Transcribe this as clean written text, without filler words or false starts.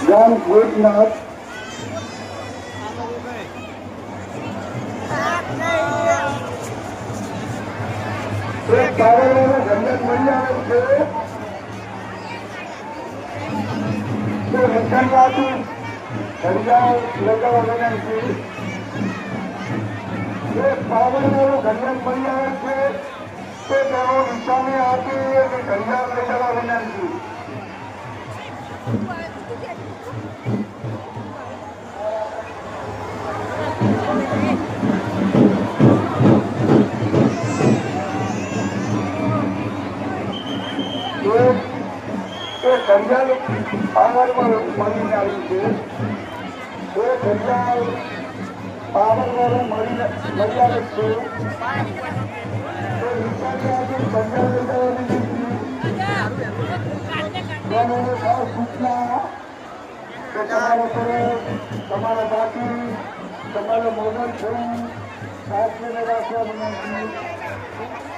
ગામ ભોજનાથ એક કાવડોનો જંગલ મળી આવે છે તો રક્ષણવાદી ઘડિયાળ લગાવવા વિનંતી. એક કાવડોનો જંગલ મળી આવે છે તો તેનો નિશાને આપી અને ઘડિયાળ લગાવવા વિનંતી. ઘડિયાળ પાવરમાં મળીને આવી છે. એ ઘડિયાળ પાવરવાળું મળી આવે છે. સૂચના કે તમારા બાકી તમારો મોબાઈલ ફોન સાચવીને રાખવા વિનંતી.